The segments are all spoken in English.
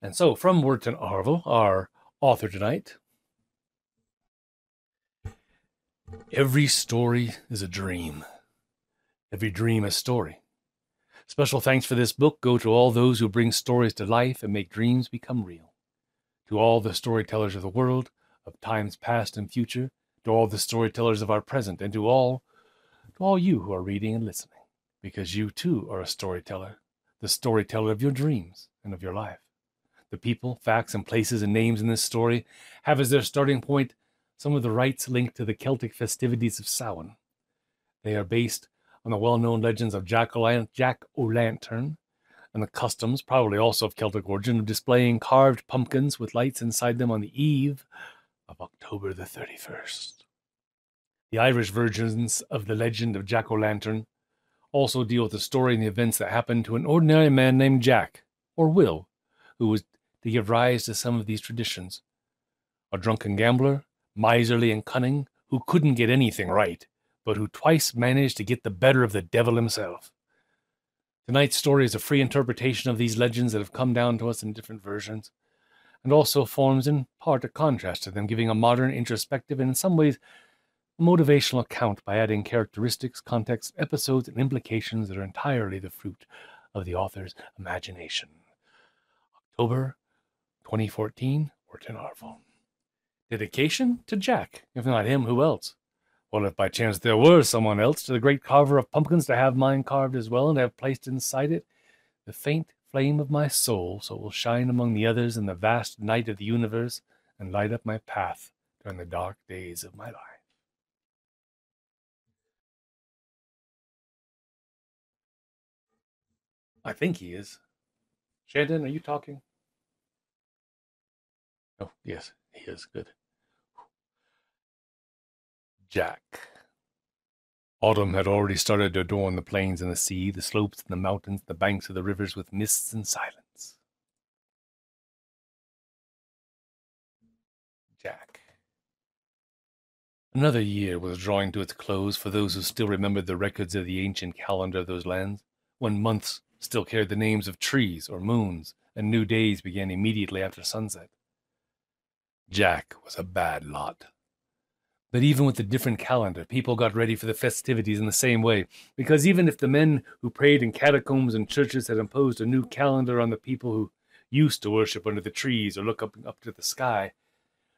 And so, from Wirton Arvel, our author tonight, every story is a dream. Every dream a story. Special thanks for this book go to all those who bring stories to life and make dreams become real. To all the storytellers of the world, of times past and future, to all the storytellers of our present, and to all you who are reading and listening, because you too are a storyteller, the storyteller of your dreams and of your life. The people, facts, and places and names in this story have as their starting point some of the rites linked to the Celtic festivities of Samhain. They are based on the well-known legends of Jack-o'-lantern and the customs, probably also of Celtic origin, of displaying carved pumpkins with lights inside them on the eve of October the 31st. The Irish versions of the legend of Jack-o'-lantern also deal with the story and the events that happened to an ordinary man named Jack, or Will, who was to give rise to some of these traditions. A drunken gambler, miserly and cunning, who couldn't get anything right, but who twice managed to get the better of the devil himself. Tonight's story is a free interpretation of these legends that have come down to us in different versions, and also forms in part a contrast to them, giving a modern, introspective, and in some ways a motivational account by adding characteristics, context, episodes, and implications that are entirely the fruit of the author's imagination. October 2014, Wirton Arvel. Dedication to Jack. If not him, who else? Well, if by chance there were someone else, to the great carver of pumpkins, to have mine carved as well, and to have placed inside it the faint flame of my soul, so it will shine among the others in the vast night of the universe, and light up my path during the dark days of my life. I think he is. Shandon, are you talking? Oh, yes, he is. Good. Jack. Autumn had already started to adorn the plains and the sea, the slopes and the mountains, the banks of the rivers with mists and silence. Jack. Another year was drawing to its close for those who still remembered the records of the ancient calendar of those lands, when months still carried the names of trees or moons, and new days began immediately after sunset. Jack was a bad lot. But even with the different calendar, people got ready for the festivities in the same way, because even if the men who prayed in catacombs and churches had imposed a new calendar on the people who used to worship under the trees or look up to the sky,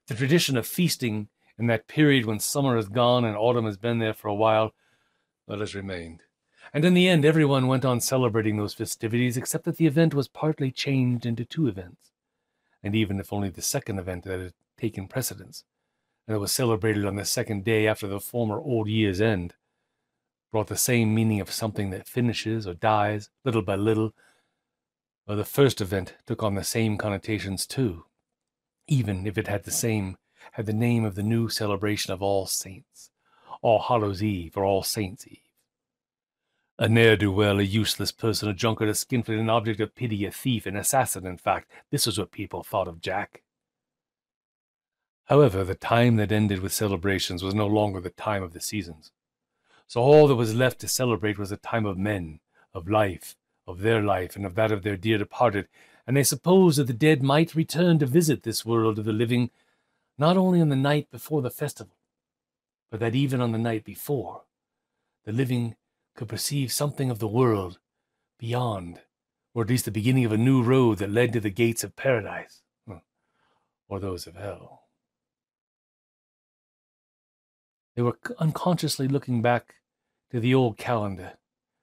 the tradition of feasting in that period when summer is gone and autumn has been there for a while, that has remained. And in the end, everyone went on celebrating those festivities, except that the event was partly changed into two events. And even if only the second event that had taken precedence, and it was celebrated on the second day after the former old year's end, brought the same meaning of something that finishes or dies little by little, or the first event took on the same connotations too, even if it had the name of the new celebration of All Saints, All Hallows' Eve, or All Saints' Eve. A ne'er-do-well, a useless person, a drunkard, a skinflint, an object of pity, a thief, an assassin, in fact. This was what people thought of Jack. However, the time that ended with celebrations was no longer the time of the seasons. So all that was left to celebrate was a time of men, of life, of their life, and of that of their dear departed, and they supposed that the dead might return to visit this world of the living, not only on the night before the festival, but that even on the night before, the living could perceive something of the world beyond, or at least the beginning of a new road that led to the gates of paradise, or those of hell. They were unconsciously looking back to the old calendar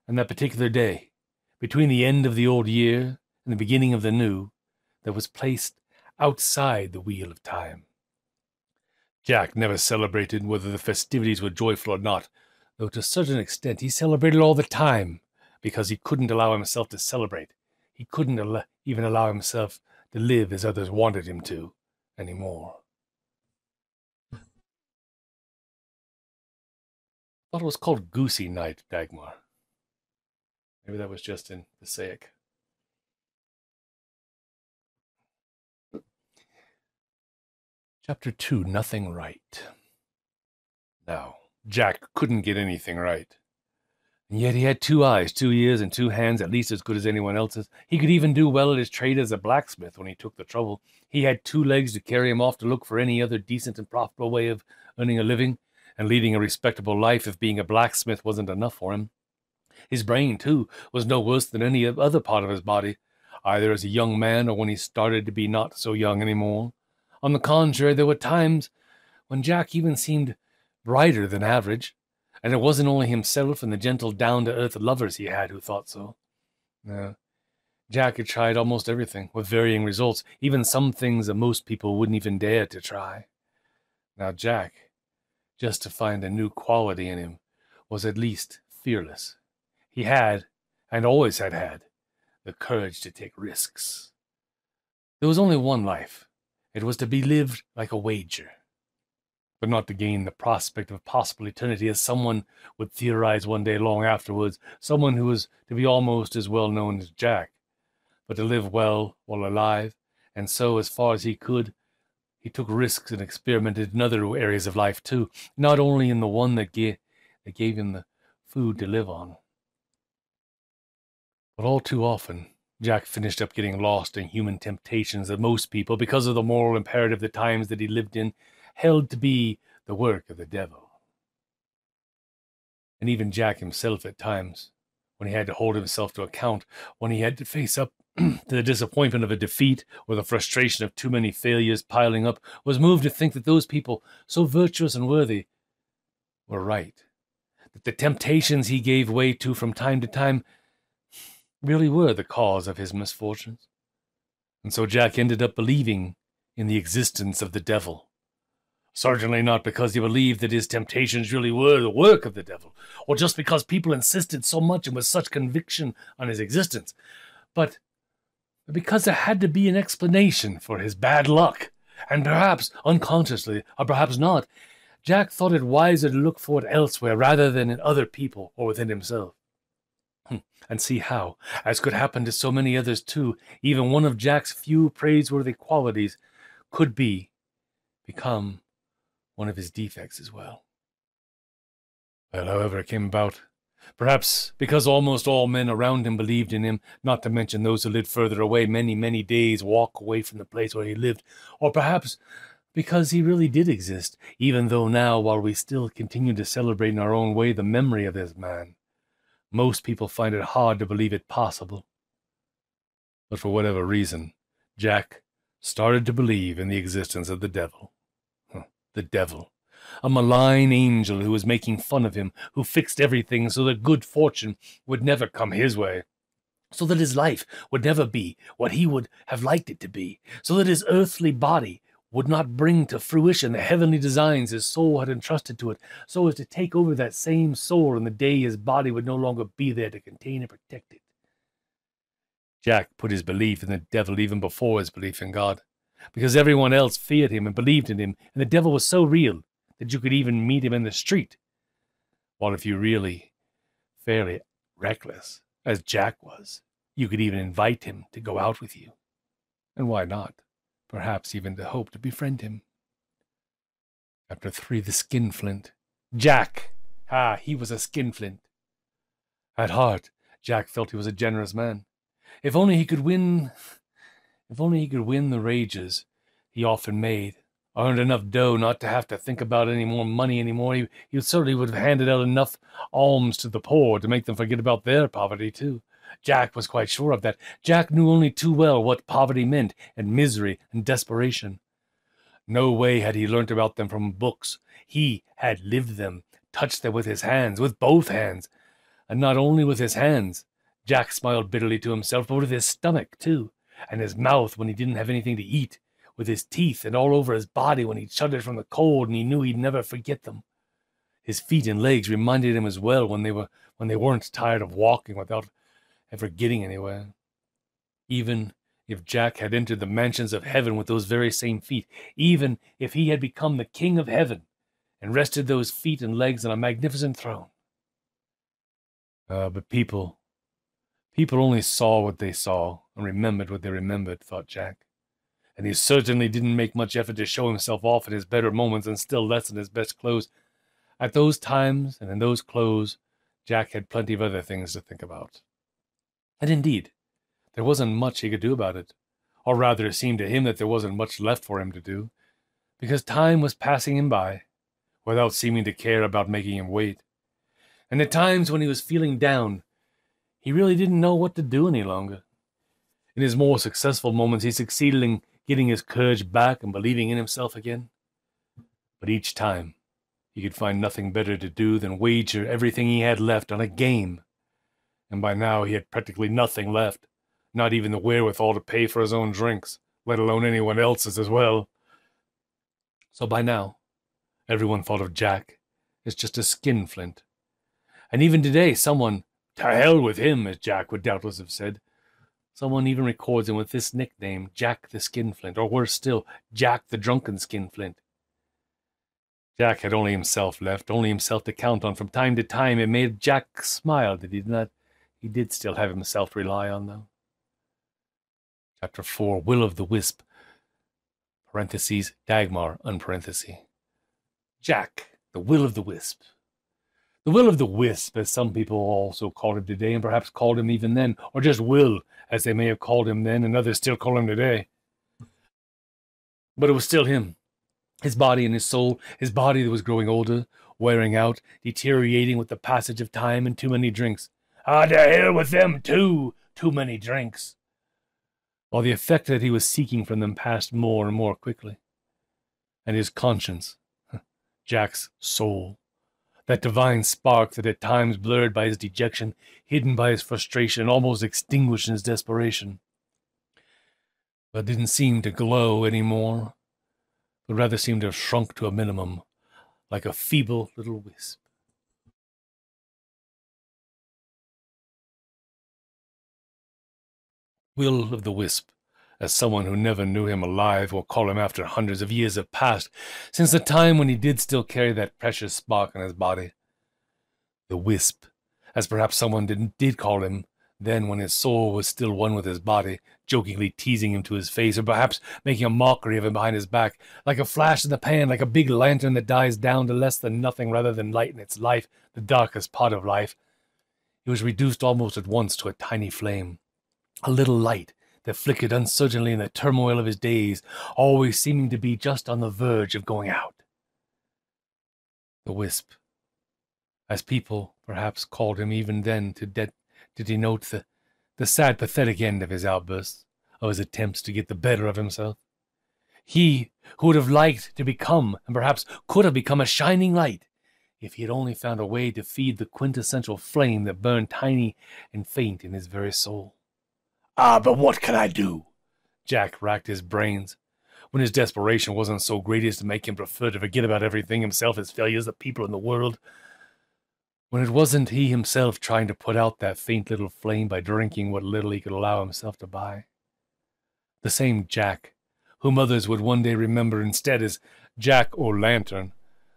and that particular day, between the end of the old year and the beginning of the new, that was placed outside the wheel of time. Jack never celebrated whether the festivities were joyful or not, though to a certain extent he celebrated all the time, because he couldn't allow himself to celebrate. He couldn't even allow himself to live as others wanted him to anymore. I thought it was called Goosey Night, Dagmar. Maybe that was just in Passaic. Chapter 2, Nothing Right. Now, Jack couldn't get anything right. And yet he had 2 eyes, 2 ears, and 2 hands, at least as good as anyone else's. He could even do well at his trade as a blacksmith when he took the trouble. He had 2 legs to carry him off to look for any other decent and profitable way of earning a living and leading a respectable life if being a blacksmith wasn't enough for him. His brain, too, was no worse than any other part of his body, either as a young man or when he started to be not so young anymore. On the contrary, there were times when Jack even seemed brighter than average, and it wasn't only himself and the gentle down-to-earth lovers he had who thought so. No, Jack had tried almost everything, with varying results, even some things that most people wouldn't even dare to try. Now Jack, just to find a new quality in him, was at least fearless. He had, and always had, the courage to take risks. There was only one life. It was to be lived like a wager, but not to gain the prospect of possible eternity as someone would theorize one day long afterwards, someone who was to be almost as well known as Jack, but to live well while alive, and so, as far as he could, he took risks and experimented in other areas of life too, not only in the one that gave him the food to live on. But all too often, Jack finished up getting lost in human temptations that most people, because of the moral imperative the times that he lived in, held to be the work of the devil. And even Jack himself at times, when he had to hold himself to account, when he had to face up to the disappointment of a defeat or the frustration of too many failures piling up, was moved to think that those people, so virtuous and worthy, were right, that the temptations he gave way to from time to time really were the cause of his misfortunes. And so Jack ended up believing in the existence of the devil. Certainly not because he believed that his temptations really were the work of the devil, or just because people insisted so much and with such conviction on his existence, but because there had to be an explanation for his bad luck, and perhaps unconsciously, or perhaps not, Jack thought it wiser to look for it elsewhere rather than in other people or within himself. And see how, as could happen to so many others too, even one of Jack's few praiseworthy qualities could become one of his defects as well. Well, however it came about, perhaps because almost all men around him believed in him, not to mention those who lived further away, many, many days' walk away from the place where he lived, or perhaps because he really did exist, even though now, while we still continue to celebrate in our own way the memory of this man, most people find it hard to believe it possible. But for whatever reason, Jack started to believe in the existence of the devil. The devil, a malign angel who was making fun of him, who fixed everything so that good fortune would never come his way, so that his life would never be what he would have liked it to be, so that his earthly body would not bring to fruition the heavenly designs his soul had entrusted to it, so as to take over that same soul on the day his body would no longer be there to contain and protect it. Jack put his belief in the devil even before his belief in God, because everyone else feared him and believed in him, and the devil was so real that you could even meet him in the street. While if you really fairly reckless, as Jack was, you could even invite him to go out with you. And why not? Perhaps even to hope to befriend him. Chapter 3, the Skinflint. Jack! He was a skinflint. At heart, Jack felt he was a generous man. If only he could win the wages he often made, earned enough dough not to have to think about any more money anymore, he certainly would have handed out enough alms to the poor to make them forget about their poverty too. Jack was quite sure of that. Jack knew only too well what poverty meant, and misery, and desperation. No way had he learnt about them from books. He had lived them, touched them with his hands, with both hands. And not only with his hands, Jack smiled bitterly to himself, but with his stomach, too, and his mouth when he didn't have anything to eat, with his teeth and all over his body when he shuddered from the cold and he knew he'd never forget them. His feet and legs reminded him as well when they weren't tired of walking without ever getting anywhere. Even if Jack had entered the mansions of heaven with those very same feet, even if he had become the king of heaven and rested those feet and legs on a magnificent throne. But people only saw what they saw and remembered what they remembered, thought Jack. And he certainly didn't make much effort to show himself off in his better moments, and still less in his best clothes. At those times and in those clothes, Jack had plenty of other things to think about. And indeed, there wasn't much he could do about it. Or rather, it seemed to him that there wasn't much left for him to do, because time was passing him by, without seeming to care about making him wait. And at times when he was feeling down, he really didn't know what to do any longer. In his more successful moments, he succeeded in getting his courage back and believing in himself again. But each time, he could find nothing better to do than wager everything he had left on a game. And by now he had practically nothing left, not even the wherewithal to pay for his own drinks, let alone anyone else's as well. So by now, everyone thought of Jack as just a skinflint. And even today, someone, "To hell with him," as Jack would doubtless have said, someone even records him with this nickname, Jack the Skinflint, or worse still, Jack the Drunken Skinflint. Jack had only himself left, only himself to count on. From time to time, it made Jack smile that he did still have himself to rely on, though. Chapter 4, Will of the Wisp, parentheses, Dagmar, unparentheses. Jack, the Will of the Wisp. The Will of the Wisp, as some people also called him today, and perhaps called him even then, or just Will, as they may have called him then, and others still call him today. But it was still him. His body and his soul, his body that was growing older, wearing out, deteriorating with the passage of time and too many drinks. To hell with them too! Too many drinks. While the effect that he was seeking from them passed more and more quickly. And his conscience, Jack's soul, that divine spark that at times blurred by his dejection, hidden by his frustration, almost extinguished in his desperation, but didn't seem to glow any more, but rather seemed to have shrunk to a minimum, like a feeble little wisp. Will of the Wisp, as someone who never knew him alive will call him after hundreds of years have passed, since the time when he did still carry that precious spark in his body. The Wisp, as perhaps someone did call him, then when his soul was still one with his body, jokingly teasing him to his face, or perhaps making a mockery of him behind his back, like a flash in the pan, like a big lantern that dies down to less than nothing rather than light in its life, the darkest part of life. He was reduced almost at once to a tiny flame, a little light that flickered uncertainly in the turmoil of his days, always seeming to be just on the verge of going out. The Wisp, as people perhaps called him even then to denote the sad, pathetic end of his outbursts, of his attempts to get the better of himself. He who would have liked to become, and perhaps could have become, a shining light, if he had only found a way to feed the quintessential flame that burned tiny and faint in his very soul. But what can I do? Jack racked his brains, when his desperation wasn't so great as to make him prefer to forget about everything, himself, his failures, the people in the world. When it wasn't he himself trying to put out that faint little flame by drinking what little he could allow himself to buy. The same Jack, whom others would one day remember instead as Jack O'Lantern,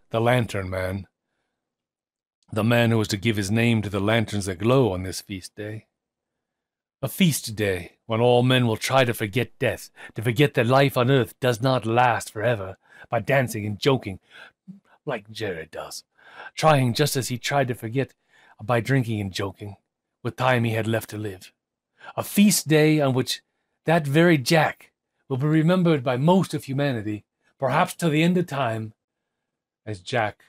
the Lantern Man, the man who was to give his name to the lanterns that glow on this feast day. A feast day when all men will try to forget death, to forget that life on earth does not last forever, by dancing and joking, like Jared does, trying just as he tried to forget by drinking and joking, with time he had left to live. A feast day on which that very Jack will be remembered by most of humanity, perhaps to the end of time, as Jack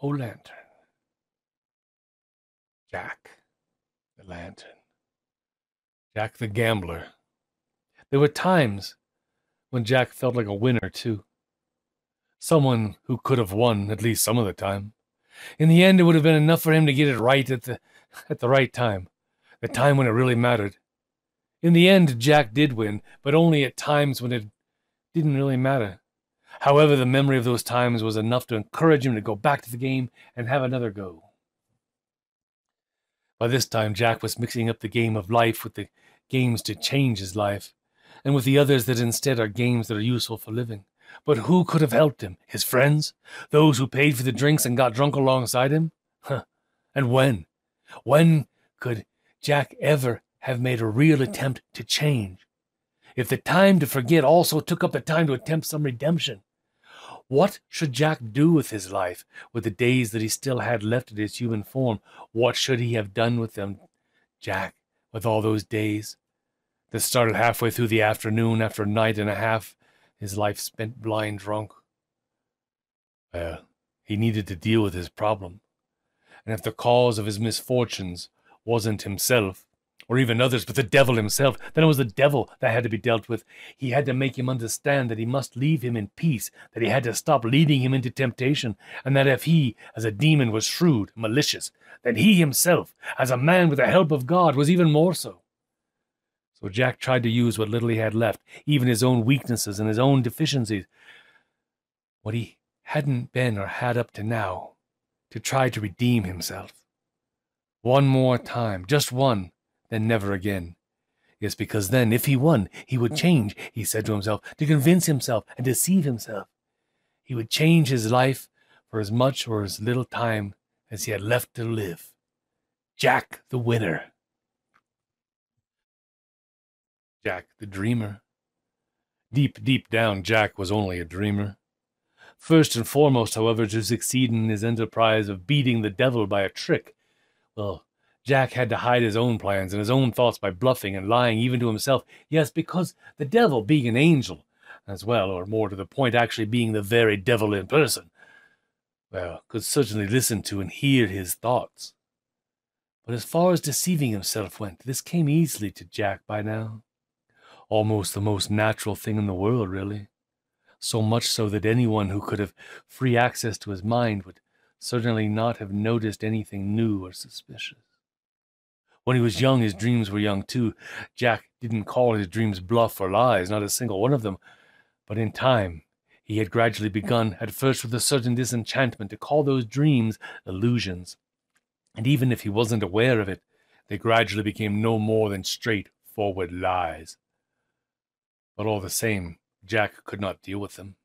O'Lantern. Jack the Lantern. Jack the Gambler. There were times when Jack felt like a winner, too. Someone who could have won, at least some of the time. In the end, it would have been enough for him to get it right at the right time. The time when it really mattered. In the end, Jack did win, but only at times when it didn't really matter. However, the memory of those times was enough to encourage him to go back to the game and have another go. By this time, Jack was mixing up the game of life with the games to change his life, and with the others that instead are games that are useful for living. But who could have helped him? His friends? Those who paid for the drinks and got drunk alongside him? And when? When could Jack ever have made a real attempt to change? If the time to forget also took up the time to attempt some redemption, What should Jack do with his life, with the days that he still had left in his human form? What should he have done with them, Jack, with all those days that started halfway through the afternoon after a night and a half his life spent blind drunk? Well, he needed to deal with his problem. And if the cause of his misfortunes wasn't himself, or even others, but the devil himself, then it was the devil that had to be dealt with. He had to make him understand that he must leave him in peace, that he had to stop leading him into temptation, and that if he, as a demon, was shrewd, malicious, then he himself, as a man with the help of God, was even more so. So Jack tried to use what little he had left, even his own weaknesses and his own deficiencies, what he hadn't been or had up to now, to try to redeem himself. One more time, just one, then never again. Yes, because then, if he won, he would change, he said to himself, to convince himself and deceive himself. He would change his life for as much or as little time as he had left to live. Jack the winner. Jack the dreamer. Deep, deep down, Jack was only a dreamer. First and foremost, however, to succeed in his enterprise of beating the devil by a trick, well, Jack had to hide his own plans and his own thoughts by bluffing and lying even to himself. Yes, because the devil, being an angel, as well, or more to the point, actually being the very devil in person, well, could certainly listen to and hear his thoughts. But as far as deceiving himself went, this came easily to Jack by now. Almost the most natural thing in the world, really. So much so that anyone who could have free access to his mind would certainly not have noticed anything new or suspicious. When he was young, his dreams were young too. Jack didn't call his dreams bluff or lies, not a single one of them. But in time, he had gradually begun, at first with a certain disenchantment, to call those dreams illusions. And even if he wasn't aware of it, they gradually became no more than straightforward lies. But all the same, Jack could not deal with them.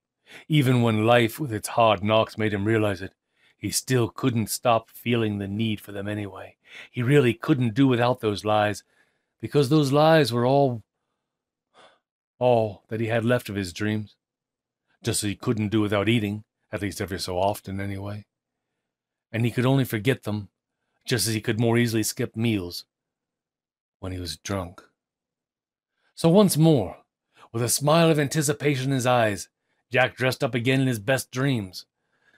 Even when life with its hard knocks made him realize it, he still couldn't stop feeling the need for them anyway. He really couldn't do without those lies, because those lies were all that he had left of his dreams. Just as he couldn't do without eating, at least every so often anyway. And he could only forget them, just as he could more easily skip meals when he was drunk. So once more, with a smile of anticipation in his eyes, Jack dressed up again in his best dreams.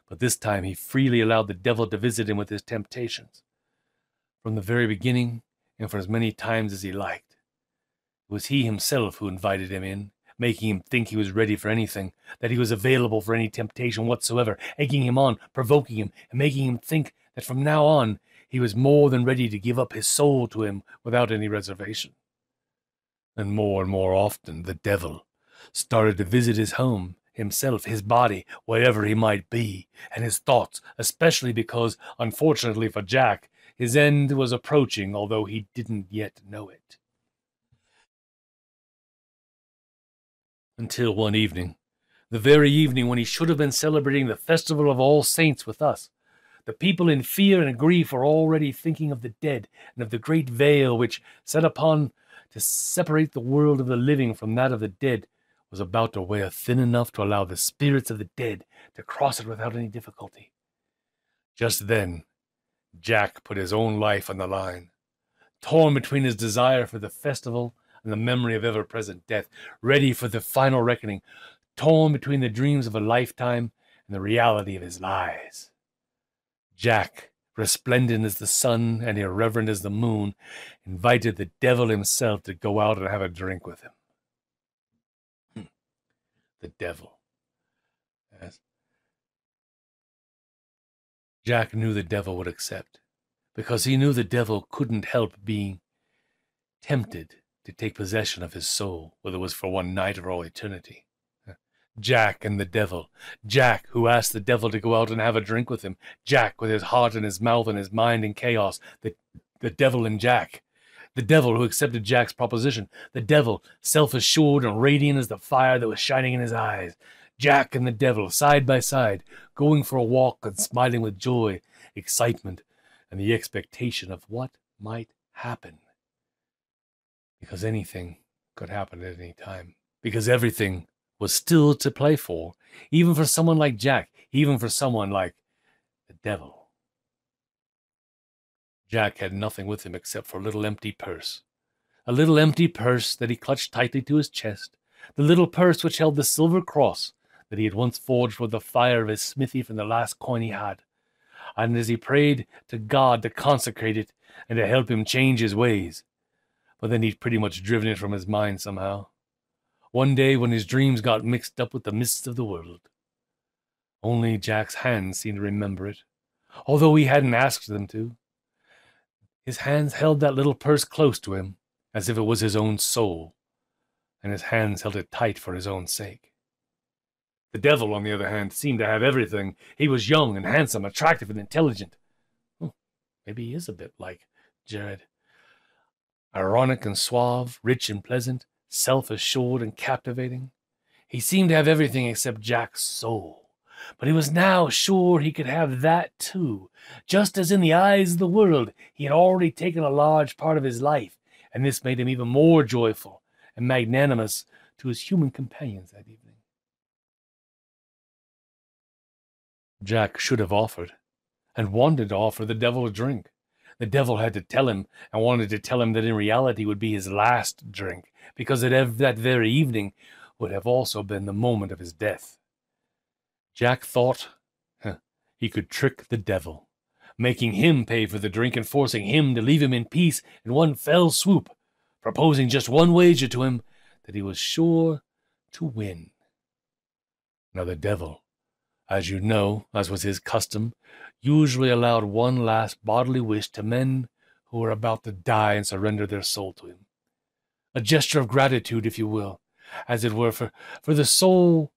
But this time he freely allowed the devil to visit him with his temptations. From the very beginning, and for as many times as he liked. It was he himself who invited him in, making him think he was ready for anything, that he was available for any temptation whatsoever, egging him on, provoking him, and making him think that from now on he was more than ready to give up his soul to him without any reservation. And more often the devil started to visit his home, himself, his body, wherever he might be, and his thoughts, especially because, unfortunately for Jack, his end was approaching, although he didn't yet know it. Until one evening, the very evening when he should have been celebrating the festival of All Saints with us, the people in fear and grief were already thinking of the dead and of the great veil which, set upon to separate the world of the living from that of the dead, was about to wear thin enough to allow the spirits of the dead to cross it without any difficulty. Just then, Jack put his own life on the line, torn between his desire for the festival and the memory of ever-present death, ready for the final reckoning, torn between the dreams of a lifetime and the reality of his lies. Jack, resplendent as the sun and irreverent as the moon, invited the devil himself to go out and have a drink with him. The devil. Yes. Jack knew the devil would accept, because he knew the devil couldn't help being tempted to take possession of his soul, whether it was for one night or all eternity. Jack and the devil. Jack, who asked the devil to go out and have a drink with him. Jack, with his heart in his mouth and his mind in chaos. The devil and Jack. The devil who accepted Jack's proposition. The devil, self-assured and radiant as the fire that was shining in his eyes. Jack and the devil, side by side, going for a walk and smiling with joy, excitement, and the expectation of what might happen. Because anything could happen at any time. Because everything was still to play for, even for someone like Jack, even for someone like the devil. Jack had nothing with him except for a little empty purse. A little empty purse that he clutched tightly to his chest, the little purse which held the silver cross that he had once forged with the fire of his smithy from the last coin he had. And as he prayed to God to consecrate it and to help him change his ways, but then he'd pretty much driven it from his mind somehow. One day when his dreams got mixed up with the mists of the world. Only Jack's hands seemed to remember it, although he hadn't asked them to. His hands held that little purse close to him, as if it was his own soul, and his hands held it tight for his own sake. The devil, on the other hand, seemed to have everything. He was young and handsome, attractive and intelligent. Maybe he is a bit like Jared. Ironic and suave, rich and pleasant, self-assured and captivating. He seemed to have everything except Jack's soul. But he was now sure he could have that too. Just as in the eyes of the world, he had already taken a large part of his life, and this made him even more joyful and magnanimous to his human companions that evening. Jack should have offered, and wanted to offer the devil a drink. The devil had to tell him, and wanted to tell him that in reality would be his last drink, because that very evening would have also been the moment of his death. Jack thought he could trick the devil, making him pay for the drink and forcing him to leave him in peace in one fell swoop, proposing just one wager to him that he was sure to win. Now the devil, as you know, as was his custom, usually allowed one last bodily wish to men who were about to die and surrender their soul to him. A gesture of gratitude, if you will, as it were, for the soul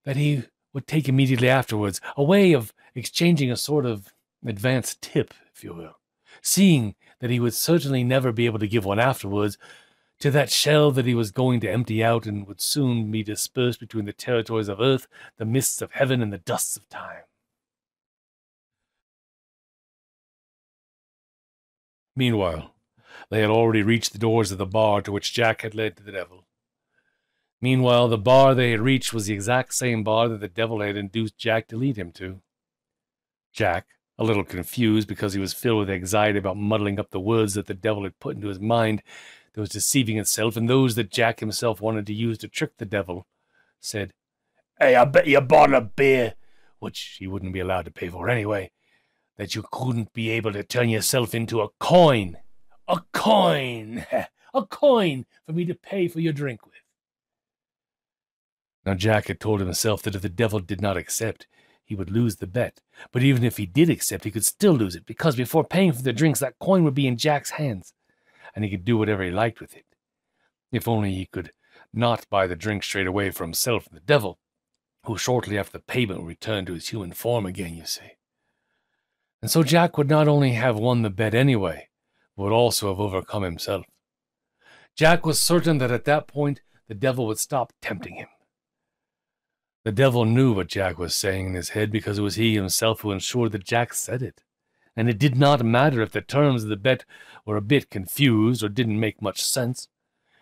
that he would take immediately afterwards, a way of exchanging a sort of advance tip, if you will, seeing that he would certainly never be able to give one afterwards, to that shell that he was going to empty out and would soon be dispersed between the territories of earth, the mists of heaven, and the dusts of time. Meanwhile, they had already reached the doors of the bar to which Jack had led to the devil. Meanwhile, the bar they had reached was the exact same bar that the devil had induced Jack to lead him to. Jack, a little confused because he was filled with anxiety about muddling up the words that the devil had put into his mind that was deceiving itself and those that Jack himself wanted to use to trick the devil, said, "Hey, I bet you a bottle of beer," which he wouldn't be allowed to pay for anyway, "that you couldn't be able to turn yourself into a coin. A coin! A coin for me to pay for your drink with." Now Jack had told himself that if the devil did not accept, he would lose the bet. But even if he did accept, he could still lose it, because before paying for the drinks, that coin would be in Jack's hands, and he could do whatever he liked with it. If only he could not buy the drink straight away for himself and the devil, who shortly after the payment would return to his human form again, you see. And so Jack would not only have won the bet anyway, but would also have overcome himself. Jack was certain that at that point the devil would stop tempting him. The devil knew what Jack was saying in his head because it was he himself who ensured that Jack said it. And it did not matter if the terms of the bet were a bit confused or didn't make much sense.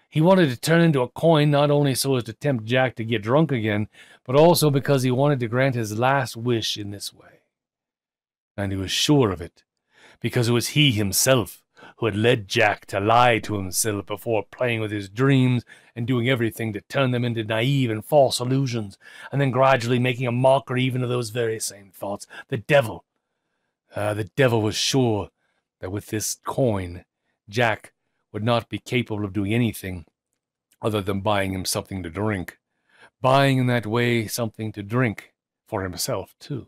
He wanted to turn into a coin not only so as to tempt Jack to get drunk again, but also because he wanted to grant his last wish in this way. And he was sure of it, because it was he himself who had led Jack to lie to himself before playing with his dreams and doing everything to turn them into naive and false illusions, and then gradually making a mockery even of those very same thoughts. The devil was sure that with this coin, Jack would not be capable of doing anything other than buying him something to drink, buying in that way something to drink for himself too.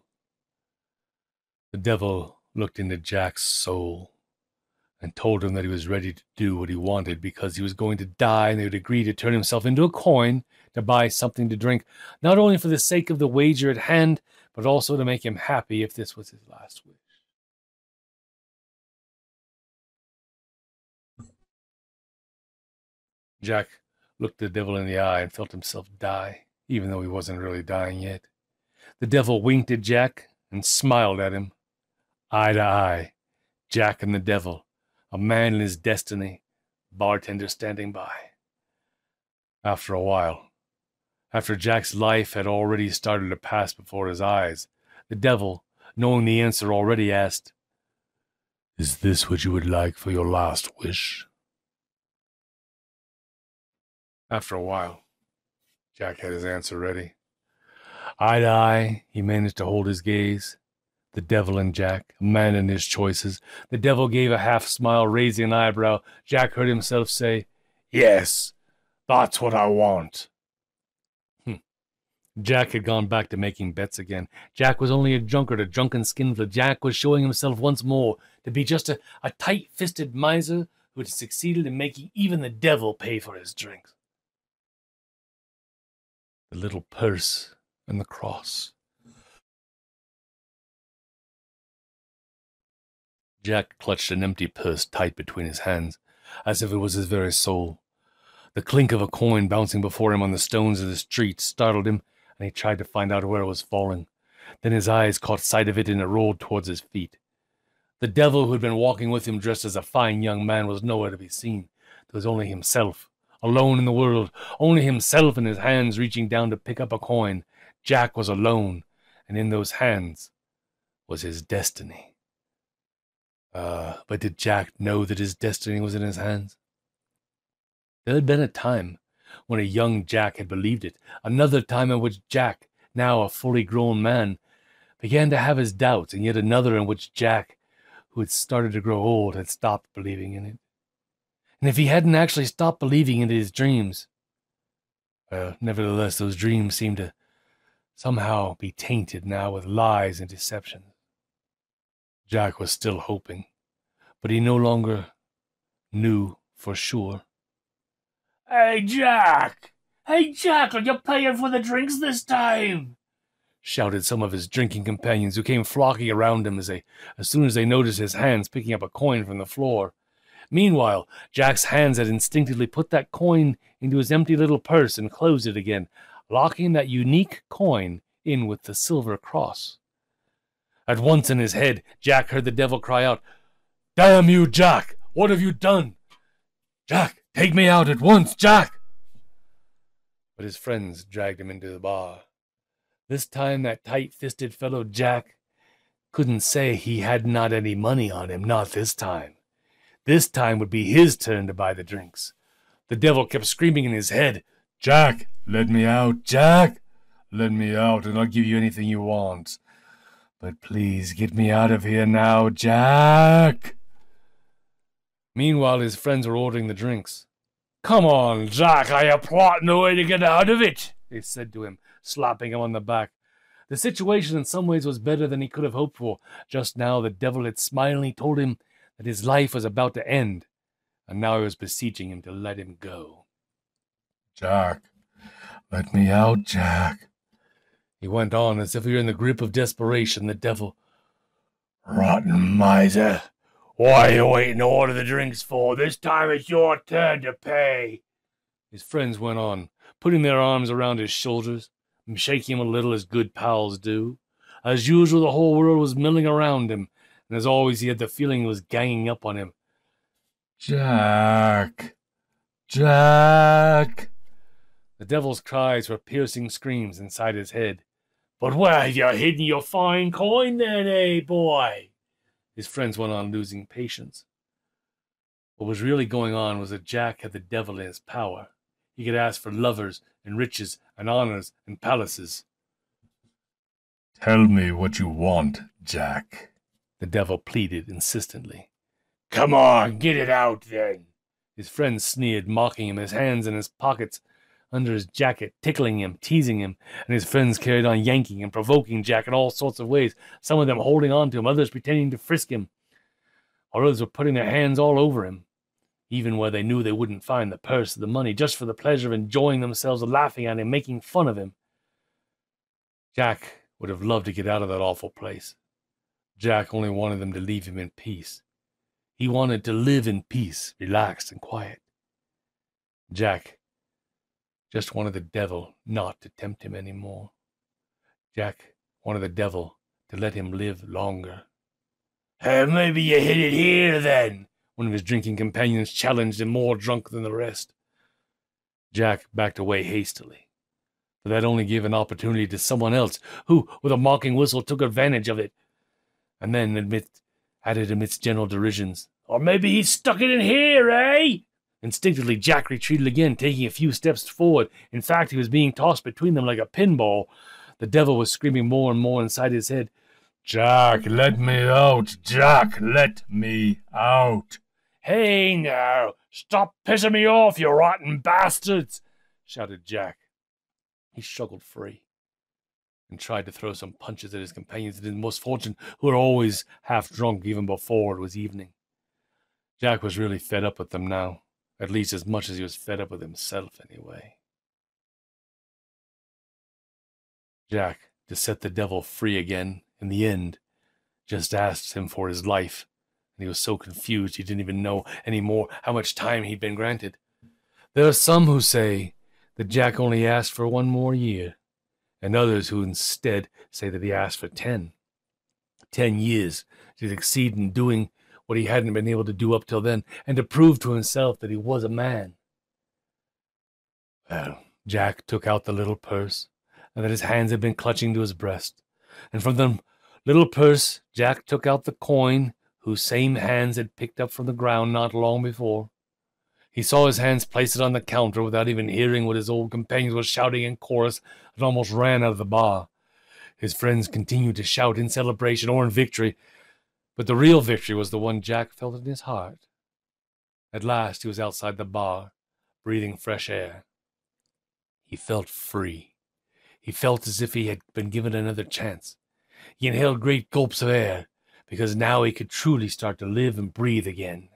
The devil looked into Jack's soul and told him that he was ready to do what he wanted because he was going to die, and they would agree to turn himself into a coin to buy something to drink, not only for the sake of the wager at hand, but also to make him happy if this was his last wish. Jack looked the devil in the eye and felt himself die, even though he wasn't really dying yet. The devil winked at Jack and smiled at him. Eye to eye, Jack and the devil, a man and his destiny, bartender standing by. After a while, After Jack's life had already started to pass before his eyes, the devil, knowing the answer already, asked, "Is this what you would like for your last wish?" After a while, Jack had his answer ready. Eye to eye, he managed to hold his gaze. The devil and Jack, a man in his choices. The devil gave a half smile, raising an eyebrow. Jack heard himself say, "Yes, that's what I want." Jack had gone back to making bets again. Jack was only a drunkard, a drunken skinflint. Jack was showing himself once more to be just a tight-fisted miser who had succeeded in making even the devil pay for his drinks. The little purse and the cross. Jack clutched an empty purse tight between his hands, as if it was his very soul. The clink of a coin bouncing before him on the stones of the street startled him, and he tried to find out where it was falling. Then his eyes caught sight of it, and it rolled towards his feet. The devil who had been walking with him dressed as a fine young man was nowhere to be seen. There was only himself, alone in the world, only himself in his hands reaching down to pick up a coin. Jack was alone, and in those hands was his destiny. But did Jack know that his destiny was in his hands? There had been a time when a young Jack had believed it, another time in which Jack, now a fully grown man, began to have his doubts, and yet another in which Jack, who had started to grow old, had stopped believing in it. And if he hadn't actually stopped believing in his dreams, nevertheless, those dreams seemed to somehow be tainted now with lies and deception. Jack was still hoping, but he no longer knew for sure. "Hey, Jack! Hey, Jack, are you paying for the drinks this time?" shouted some of his drinking companions, who came flocking around him as soon as they noticed his hands picking up a coin from the floor. Meanwhile, Jack's hands had instinctively put that coin into his empty little purse and closed it again, locking that unique coin in with the silver cross. At once in his head, Jack heard the devil cry out, "Damn you, Jack! What have you done? Jack, take me out at once, Jack!" But his friends dragged him into the bar. This time that tight-fisted fellow Jack couldn't say he had not any money on him, not this time. This time would be his turn to buy the drinks. The devil kept screaming in his head, "Jack, let me out, Jack! Let me out and I'll give you anything you want. But please get me out of here now, Jack!" Meanwhile, his friends were ordering the drinks. "Come on, Jack, are you plotting a way to get out of it?" they said to him, slapping him on the back. The situation in some ways was better than he could have hoped for. Just now the devil had smilingly told him that his life was about to end, and now he was beseeching him to let him go. "Jack, let me out, Jack," he went on, as if he were in the grip of desperation. The devil, "Rotten miser, what are you waiting to order the drinks for? This time it's your turn to pay." His friends went on, putting their arms around his shoulders and shaking him a little as good pals do. As usual, the whole world was milling around him, and as always, he had the feeling it was ganging up on him. "Jack! Jack!" The devil's cries were piercing screams inside his head. "But where have you hidden your fine coin then, eh, boy?" His friends went on, losing patience. What was really going on was that Jack had the devil in his power. He could ask for lovers and riches and honors and palaces. "Tell me what you want, Jack," the devil pleaded insistently. "Come on, get it out then." His friends sneered, mocking him, his hands in his pockets under his jacket, tickling him, teasing him, and his friends carried on yanking and provoking Jack in all sorts of ways, some of them holding on to him, others pretending to frisk him, while others were putting their hands all over him, even where they knew they wouldn't find the purse or the money, just for the pleasure of enjoying themselves, laughing at him, making fun of him. Jack would have loved to get out of that awful place. Jack only wanted them to leave him in peace. He wanted to live in peace, relaxed and quiet. Jack just wanted the devil not to tempt him any more. Jack wanted the devil to let him live longer. "Maybe you hid it here, then," one of his drinking companions challenged him, more drunk than the rest. Jack backed away hastily. for that only gave an opportunity to someone else, who, with a mocking whistle, took advantage of it, and then added amidst general derisions, "Or maybe he stuck it in here, eh?" Instinctively, Jack retreated again, taking a few steps forward. In fact, he was being tossed between them like a pinball. The devil was screaming more and more inside his head. "Jack, let me out! Jack, let me out!" "Hey, now! Stop pissing me off, you rotten bastards!" shouted Jack. He struggled free and tried to throw some punches at his companions and his misfortune, who were always half drunk even before it was evening. Jack was really fed up with them now, at least as much as he was fed up with himself anyway. Jack, to set the devil free again, in the end, just asked him for his life, and he was so confused he didn't even know anymore how much time he'd been granted. There are some who say that Jack only asked for 1 more year, and others who instead say that he asked for 10. 10 years to succeed in doing what he hadn't been able to do up till then, and to prove to himself that he was a man. Well, Jack took out the little purse, and that his hands had been clutching to his breast, and from the little purse Jack took out the coin whose same hands had picked up from the ground not long before. He saw his hands place it on the counter without even hearing what his old companions were shouting in chorus, and almost ran out of the bar. His friends continued to shout in celebration or in victory, but the real victory was the one Jack felt in his heart. At last he was outside the bar, breathing fresh air. He felt free. He felt as if he had been given another chance. He inhaled great gulps of air, because now he could truly start to live and breathe again.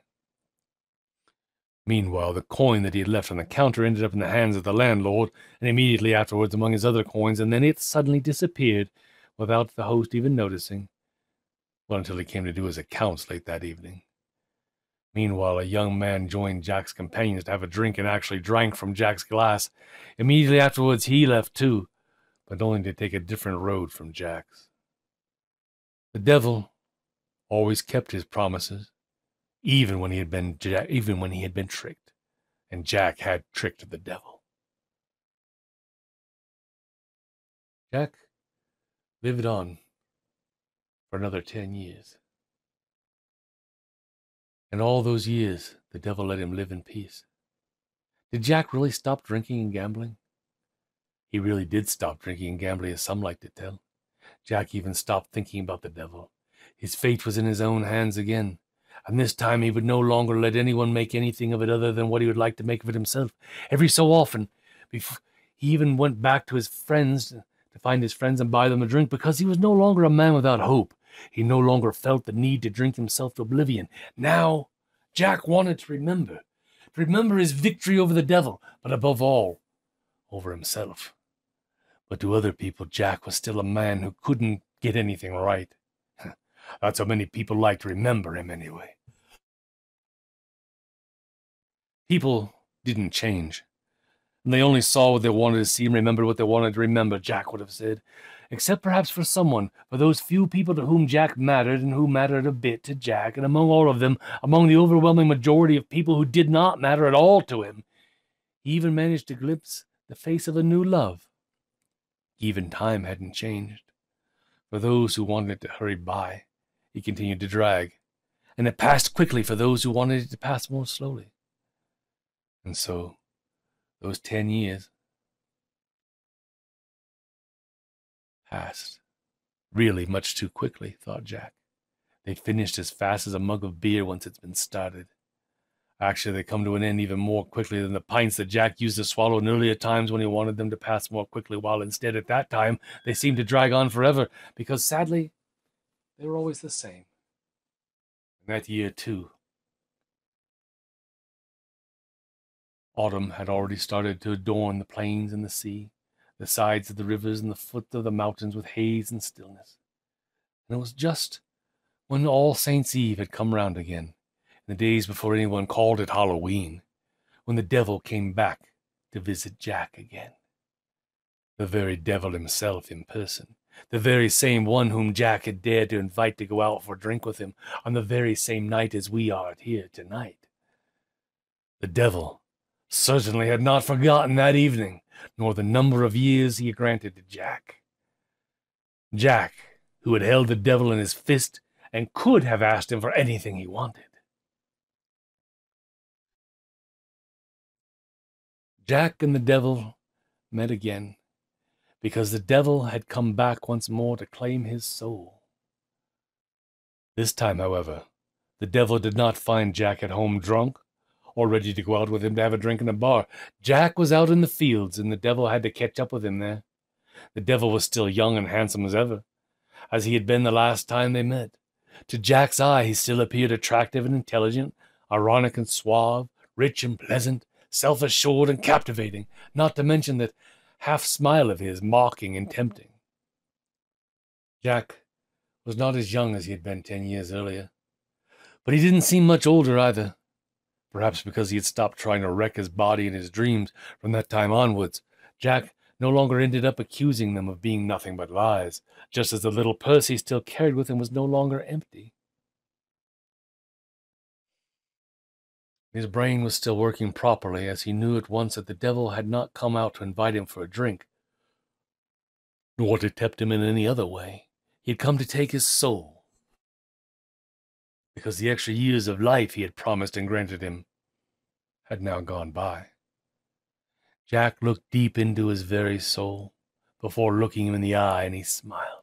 Meanwhile, the coin that he had left on the counter ended up in the hands of the landlord, and immediately afterwards among his other coins, and then it suddenly disappeared, without the host even noticing. Well, until he came to do his accounts late that evening. Meanwhile, a young man joined Jack's companions to have a drink and actually drank from Jack's glass. Immediately afterwards, he left too, but only to take a different road from Jack's. The devil always kept his promises, even when he had been tricked, and Jack had tricked the devil. Jack lived on for another 10 years. And all those years, the devil let him live in peace. Did Jack really stop drinking and gambling? He really did stop drinking and gambling, as some like to tell. Jack even stopped thinking about the devil. His fate was in his own hands again, and this time he would no longer let anyone make anything of it other than what he would like to make of it himself. Every so often, he even went back to his friends to find his friends and buy them a drink, because he was no longer a man without hope. He no longer felt the need to drink himself to oblivion. Now, Jack wanted to remember his victory over the devil, but above all, over himself. But to other people, Jack was still a man who couldn't get anything right. That's how many people like to remember him anyway. People didn't change. And they only saw what they wanted to see and remembered what they wanted to remember, Jack would have said. Except perhaps for those few people to whom Jack mattered and who mattered a bit to Jack, and among all of them, among the overwhelming majority of people who did not matter at all to him, he even managed to glimpse the face of a new love. Even time hadn't changed. For those who wanted it to hurry by, he continued to drag, and it passed quickly for those who wanted it to pass more slowly. And so, those 10 years passed. Really much too quickly, thought Jack. They finished as fast as a mug of beer once it's been started. Actually, they come to an end even more quickly than the pints that Jack used to swallow in earlier times when he wanted them to pass more quickly, while instead at that time they seemed to drag on forever, because sadly, they were always the same. And that year, too. Autumn had already started to adorn the plains and the sea, the sides of the rivers and the foot of the mountains with haze and stillness. And it was just when All Saints' Eve had come round again, in the days before anyone called it Halloween, when the devil came back to visit Jack again. The very devil himself in person, the very same one whom Jack had dared to invite to go out for a drink with him on the very same night as we are here tonight. The devil certainly had not forgotten that evening, nor the number of years he had granted to Jack. Jack, who had held the devil in his fist and could have asked him for anything he wanted. Jack and the devil met again, because the devil had come back once more to claim his soul. This time, however, the devil did not find Jack at home drunk, or ready to go out with him to have a drink in a bar. Jack was out in the fields, and the devil had to catch up with him there. The devil was still young and handsome as ever, as he had been the last time they met. To Jack's eye, he still appeared attractive and intelligent, ironic and suave, rich and pleasant, self-assured and captivating, not to mention that half-smile of his, mocking and tempting. Jack was not as young as he had been 10 years earlier, but he didn't seem much older either, perhaps because he had stopped trying to wreck his body and his dreams. From that time onwards, Jack no longer ended up accusing them of being nothing but lies, just as the little purse he still carried with him was no longer empty. His brain was still working properly, as he knew at once that the devil had not come out to invite him for a drink, nor to tempt him in any other way. He had come to take his soul, because the extra years of life he had promised and granted him had now gone by. Jack looked deep into his very soul before looking him in the eye, and he smiled.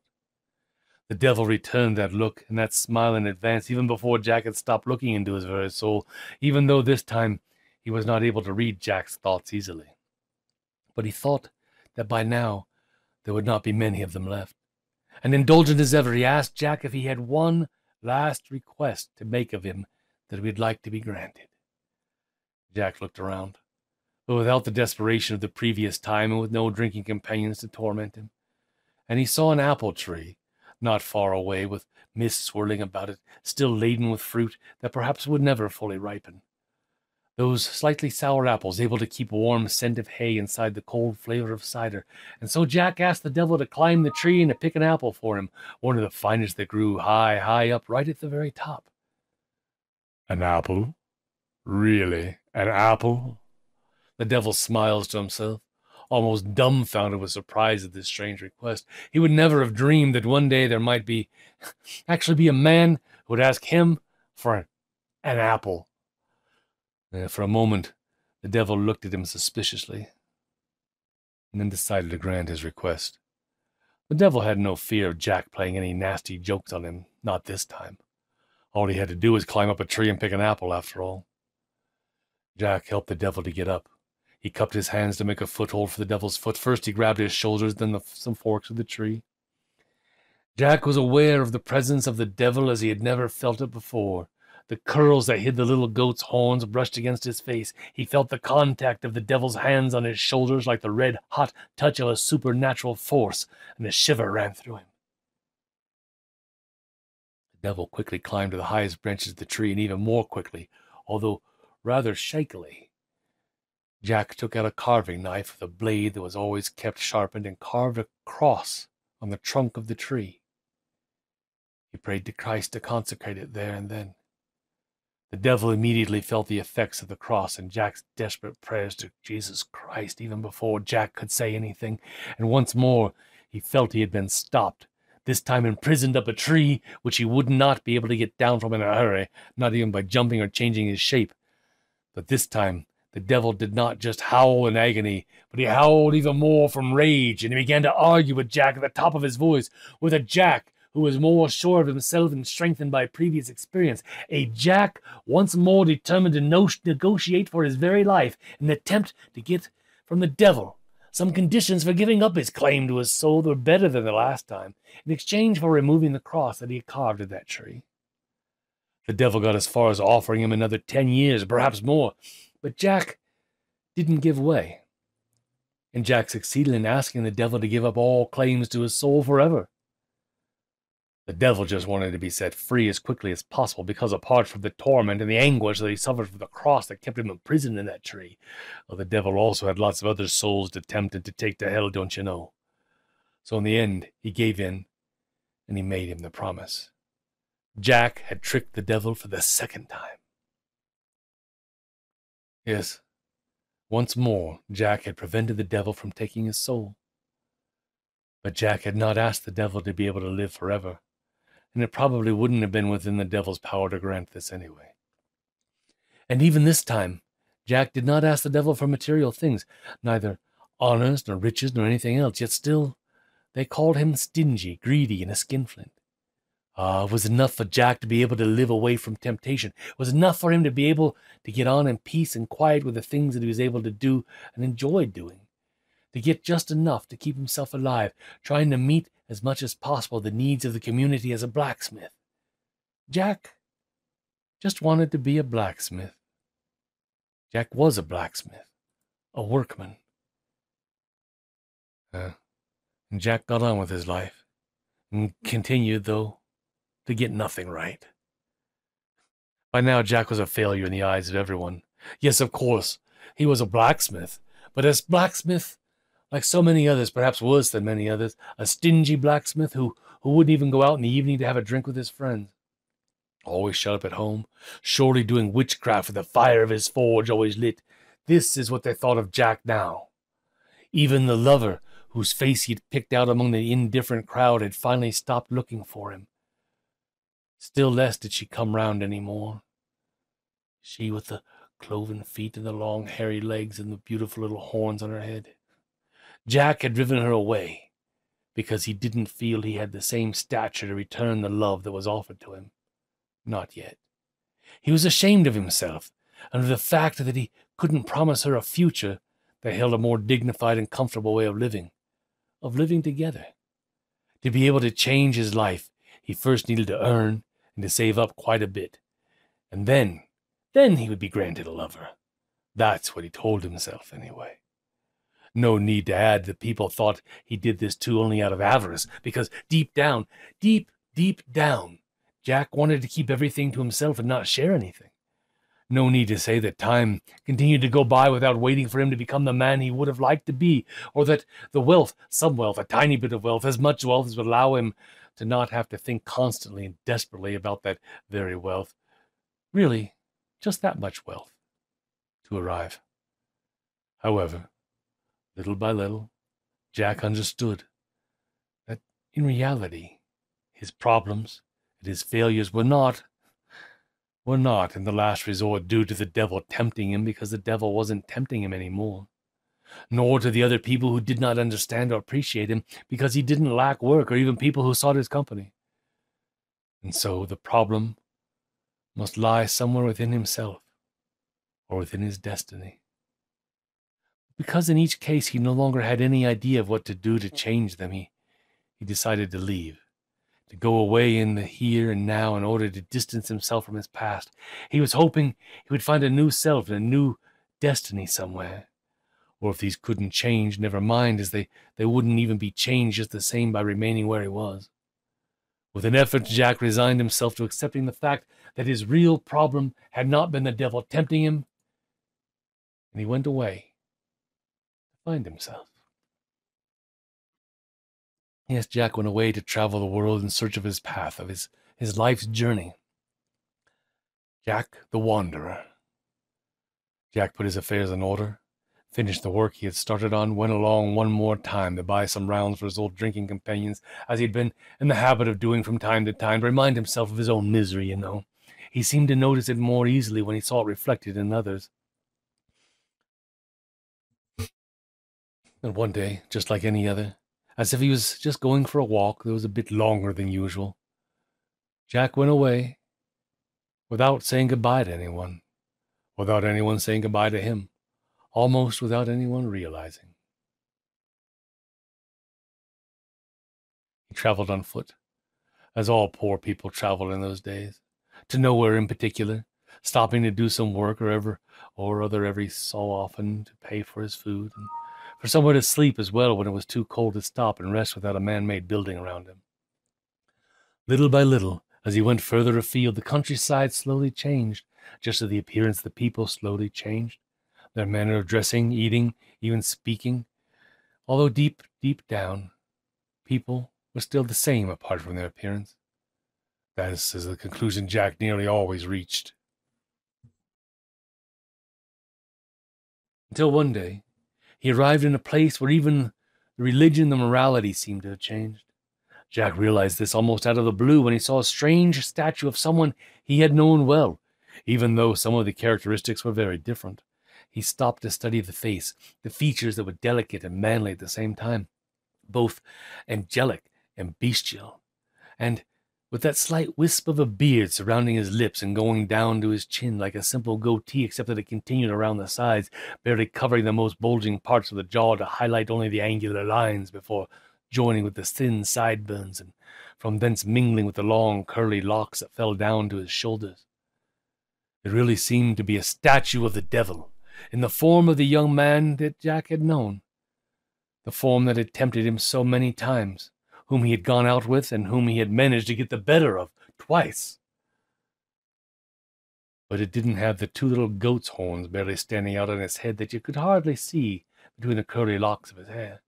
The devil returned that look and that smile in advance, even before Jack had stopped looking into his very soul, even though this time he was not able to read Jack's thoughts easily. But he thought that by now there would not be many of them left. And indulgent as ever, he asked Jack if he had one last request to make of him that he would like to be granted. Jack looked around, but without the desperation of the previous time and with no drinking companions to torment him. And he saw an apple tree not far away, with mist swirling about it, still laden with fruit that perhaps would never fully ripen. Those slightly sour apples, able to keep warm scent of hay inside the cold flavor of cider. And so Jack asked the devil to climb the tree and to pick an apple for him, one of the finest that grew high up, right at the very top. An apple? Really? An apple? The devil smiles to himself, almost dumbfounded with surprise at this strange request. He would never have dreamed that one day there might actually be a man who would ask him for an apple. For a moment, the devil looked at him suspiciously, and then decided to grant his request. The devil had no fear of Jack playing any nasty jokes on him, not this time. All he had to do was climb up a tree and pick an apple, after all. Jack helped the devil to get up. He cupped his hands to make a foothold for the devil's foot. First he grabbed his shoulders, then some forks of the tree. Jack was aware of the presence of the devil as he had never felt it before. The curls that hid the little goat's horns brushed against his face. He felt the contact of the devil's hands on his shoulders like the red-hot touch of a supernatural force, and a shiver ran through him. The devil quickly climbed to the highest branches of the tree, and even more quickly, although rather shakily, Jack took out a carving knife with a blade that was always kept sharpened and carved a cross on the trunk of the tree. He prayed to Christ to consecrate it there and then. The devil immediately felt the effects of the cross and Jack's desperate prayers to Jesus Christ even before Jack could say anything, and once more he felt he had been stopped, this time imprisoned up a tree which he would not be able to get down from in a hurry, not even by jumping or changing his shape. But this time the devil did not just howl in agony, but he howled even more from rage, and he began to argue with Jack at the top of his voice, with a Jack who was more sure of himself and strengthened by previous experience, a Jack once more determined to negotiate for his very life in an attempt to get from the devil some conditions for giving up his claim to his soul that were better than the last time, in exchange for removing the cross that he had carved at that tree. The devil got as far as offering him another 10 years, perhaps more, but Jack didn't give way, and Jack succeeded in asking the devil to give up all claims to his soul forever. The devil just wanted to be set free as quickly as possible, because apart from the torment and the anguish that he suffered from the cross that kept him imprisoned in that tree, well, the devil also had lots of other souls to tempt and to take to hell, don't you know? So in the end, he gave in, and he made him the promise. Jack had tricked the devil for the second time. Yes, Once more, Jack had prevented the devil from taking his soul. But Jack had not asked the devil to be able to live forever, and it probably wouldn't have been within the devil's power to grant this anyway. And even this time, Jack did not ask the devil for material things, neither honors nor riches nor anything else, yet still they called him stingy, greedy, and a skinflint. It was enough for Jack to be able to live away from temptation. It was enough for him to be able to get on in peace and quiet with the things that he was able to do and enjoyed doing, to get just enough to keep himself alive, trying to meet as much as possible the needs of the community as a blacksmith. Jack just wanted to be a blacksmith. Jack was a blacksmith, a workman. And Jack got on with his life, and continued, though, to get nothing right. By now, Jack was a failure in the eyes of everyone. Yes, of course, he was a blacksmith, but as blacksmith, like so many others, perhaps worse than many others, a stingy blacksmith who wouldn't even go out in the evening to have a drink with his friends. Always shut up at home, surely doing witchcraft with the fire of his forge always lit. This is what they thought of Jack now. Even the lover, whose face he'd picked out among the indifferent crowd, had finally stopped looking for him. Still less did she come round any more. She with the cloven feet and the long hairy legs and the beautiful little horns on her head. Jack had driven her away because he didn't feel he had the same stature to return the love that was offered to him. Not yet. He was ashamed of himself and of the fact that he couldn't promise her a future that held a more dignified and comfortable way of living together. To be able to change his life, he first needed to earn and to save up quite a bit. And then he would be granted a lover. That's what he told himself, anyway. No need to add that people thought he did this too only out of avarice, because deep down, Jack wanted to keep everything to himself and not share anything. No need to say that time continued to go by without waiting for him to become the man he would have liked to be, or that the wealth, some wealth, a tiny bit of wealth, as much wealth as would allow him to not have to think constantly and desperately about that very wealth, really just that much wealth, to arrive. However, little by little, Jack understood that in reality, his problems and his failures were not in the last resort due to the devil tempting him, because the devil wasn't tempting him anymore, nor to the other people who did not understand or appreciate him, because he didn't lack work or even people who sought his company. And so the problem must lie somewhere within himself or within his destiny. Because in each case he no longer had any idea of what to do to change them, he decided to leave, to go away in the here and now in order to distance himself from his past. He was hoping he would find a new self and a new destiny somewhere. Or if these couldn't change, never mind, as they wouldn't even be changed just the same by remaining where he was. With an effort, Jack resigned himself to accepting the fact that his real problem had not been the devil tempting him, and he went away to find himself. Yes, Jack went away to travel the world in search of his path, of his life's journey. Jack the Wanderer. Jack put his affairs in order, finished the work he had started on, went along one more time to buy some rounds for his old drinking companions, as he had been in the habit of doing from time to time, to remind himself of his own misery, you know. He seemed to notice it more easily when he saw it reflected in others. And one day, just like any other, as if he was just going for a walk that was a bit longer than usual, Jack went away without saying goodbye to anyone, without anyone saying goodbye to him, almost without anyone realizing. He traveled on foot, as all poor people traveled in those days, to nowhere in particular, stopping to do some work or other every so often to pay for his food, and for somewhere to sleep as well when it was too cold to stop and rest without a man-made building around him. Little by little, as he went further afield, the countryside slowly changed, just as the appearance of the people slowly changed, their manner of dressing, eating, even speaking. Although deep down, people were still the same apart from their appearance. That is the conclusion Jack nearly always reached. Until one day, he arrived in a place where even the religion, the morality seemed to have changed. Jack realized this almost out of the blue when he saw a strange statue of someone he had known well, even though some of the characteristics were very different. He stopped to study the face, the features that were delicate and manly at the same time, both angelic and bestial, and with that slight wisp of a beard surrounding his lips and going down to his chin like a simple goatee, except that it continued around the sides, barely covering the most bulging parts of the jaw to highlight only the angular lines before joining with the thin sideburns and from thence mingling with the long curly locks that fell down to his shoulders. It really seemed to be a statue of the devil, in the form of the young man that Jack had known, the form that had tempted him so many times, whom he had gone out with and whom he had managed to get the better of twice. But it didn't have the two little goat's horns barely standing out on its head that you could hardly see between the curly locks of his hair.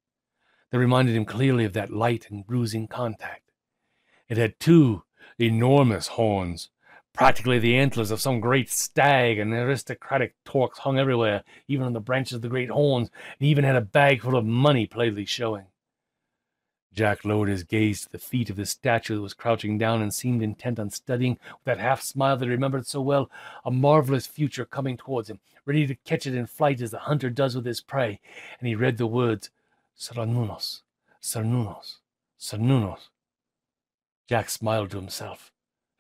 They reminded him clearly of that light and bruising contact. It had two enormous horns, practically the antlers of some great stag, and aristocratic torques hung everywhere, even on the branches of the great horns, and even had a bag full of money plainly showing. Jack lowered his gaze to the feet of the statue that was crouching down and seemed intent on studying, with that half-smile that he remembered so well, a marvelous future coming towards him, ready to catch it in flight as the hunter does with his prey, and he read the words, Cernunnos, Cernunnos, Cernunnos. Jack smiled to himself.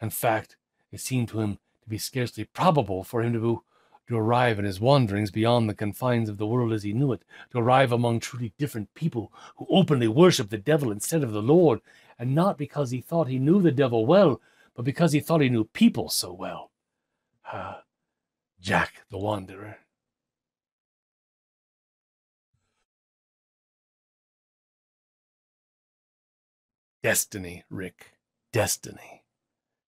In fact, it seemed to him to be scarcely probable for him to arrive in his wanderings beyond the confines of the world as he knew it, to arrive among truly different people who openly worship the devil instead of the Lord, and not because he thought he knew the devil well, but because he thought he knew people so well. Jack the Wanderer. Destiny, Rick. Destiny.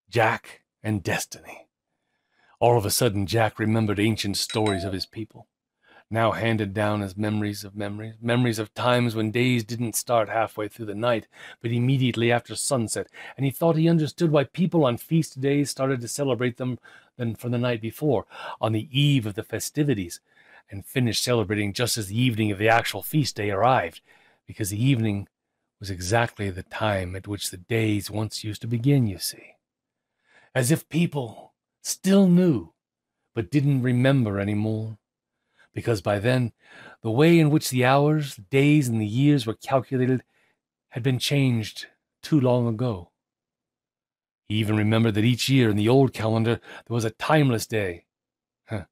Jack and destiny. All of a sudden, Jack remembered ancient stories of his people, now handed down as memories of memories, memories of times when days didn't start halfway through the night, but immediately after sunset, and he thought he understood why people on feast days started to celebrate them than from the night before, on the eve of the festivities, and finished celebrating just as the evening of the actual feast day arrived, because the evening was exactly the time at which the days once used to begin, you see. As if people still knew, but didn't remember anymore, because by then the way in which the hours, the days, and the years were calculated had been changed too long ago. He even remembered that each year in the old calendar there was a timeless day, a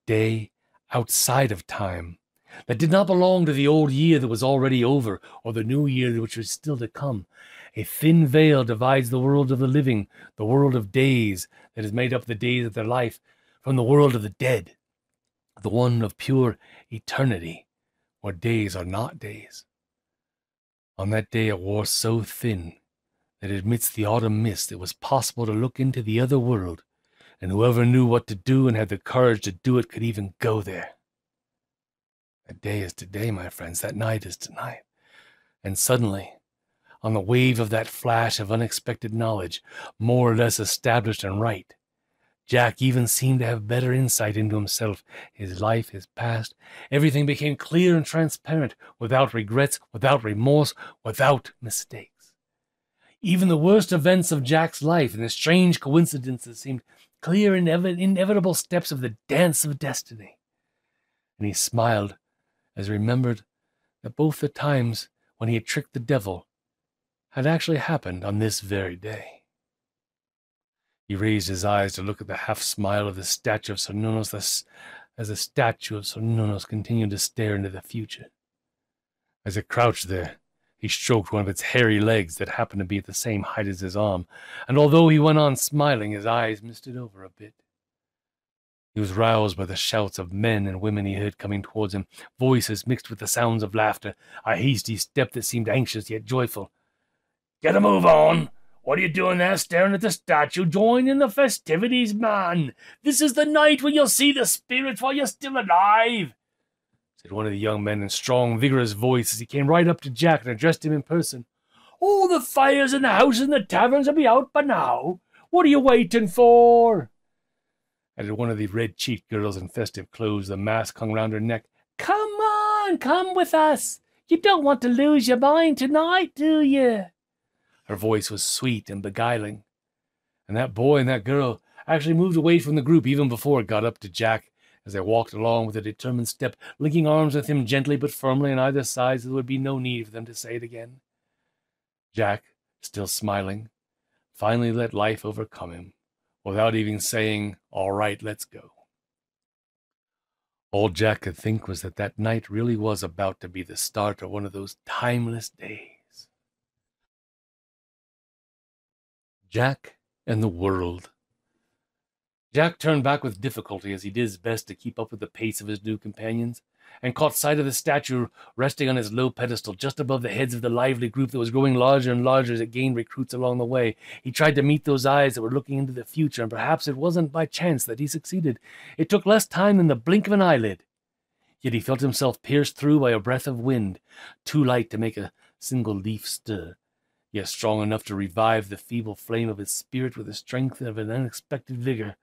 day outside of time, that did not belong to the old year that was already over, or the new year which was still to come. A thin veil divides the world of the living, the world of days that is made up of the days of their life, from the world of the dead, the one of pure eternity, where days are not days. On that day it wore so thin that amidst the autumn mist it was possible to look into the other world, and whoever knew what to do and had the courage to do it could even go there. That day is today, my friends. That night is tonight. And suddenly, on the wave of that flash of unexpected knowledge, more or less established and right, Jack even seemed to have better insight into himself, his life, his past. Everything became clear and transparent, without regrets, without remorse, without mistakes. Even the worst events of Jack's life and the strange coincidences seemed clear and inevitable steps of the dance of destiny. And he smiled as he remembered that both the times when he had tricked the devil had actually happened on this very day. He raised his eyes to look at the half-smile of the statue of Cernunnos as the statue of Cernunnos continued to stare into the future. As it crouched there, he stroked one of its hairy legs that happened to be at the same height as his arm, and although he went on smiling, his eyes misted over a bit. He was roused by the shouts of men and women he heard coming towards him, voices mixed with the sounds of laughter, a hasty step that seemed anxious yet joyful. "Get a move on! What are you doing there staring at the statue? Join in the festivities, man! This is the night when you'll see the spirits while you're still alive!" said one of the young men in strong, vigorous voice as he came right up to Jack and addressed him in person. "All the fires in the houses and the taverns will be out by now. What are you waiting for?" added one of the red-cheeked girls in festive clothes, the mask hung round her neck. Come on, come with us. You don't want to lose your mind tonight, do you? Her voice was sweet and beguiling, and that boy and that girl actually moved away from the group even before it got up to Jack as they walked along with a determined step, linking arms with him gently but firmly on either side so there would be no need for them to say it again. Jack, still smiling, finally let life overcome him without even saying, "All right, let's go." All Jack could think was that that night really was about to be the start of one of those timeless days. Jack and the world. Jack turned back with difficulty as he did his best to keep up with the pace of his new companions, and caught sight of the statue resting on its low pedestal just above the heads of the lively group that was growing larger and larger as it gained recruits along the way. He tried to meet those eyes that were looking into the future, and perhaps it wasn't by chance that he succeeded. It took less time than the blink of an eyelid. Yet he felt himself pierced through by a breath of wind, too light to make a single leaf stir, yet strong enough to revive the feeble flame of his spirit with the strength of an unexpected vigor,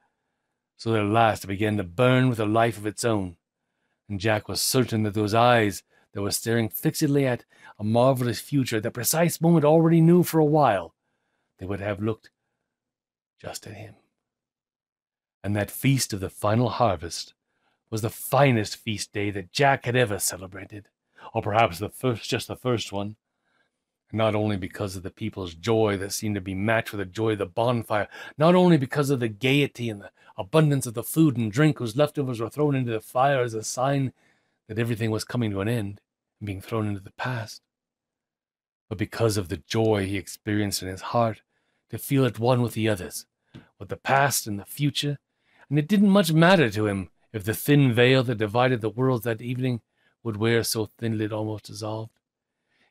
so that at last it began to burn with a life of its own, and Jack was certain that those eyes that were staring fixedly at a marvelous future at that precise moment already knew for a while they would have looked just at him. And that feast of the final harvest was the finest feast day that Jack had ever celebrated, or perhaps just the first one. Not only because of the people's joy that seemed to be matched with the joy of the bonfire, not only because of the gaiety and the abundance of the food and drink whose leftovers were thrown into the fire as a sign that everything was coming to an end and being thrown into the past, but because of the joy he experienced in his heart to feel at one with the others, with the past and the future, and it didn't much matter to him if the thin veil that divided the worlds that evening would wear so thinly it almost dissolved.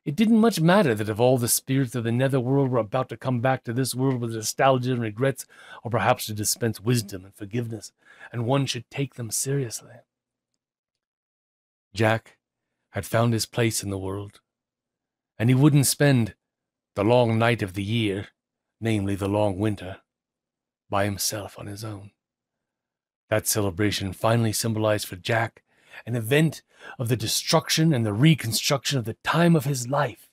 It didn't much matter that if all the spirits of the netherworld were about to come back to this world with nostalgia and regrets, or perhaps to dispense wisdom and forgiveness, and one should take them seriously. Jack had found his place in the world, and he wouldn't spend the long night of the year, namely the long winter, by himself on his own. That celebration finally symbolized for Jack an event of the destruction and the reconstruction of the time of his life,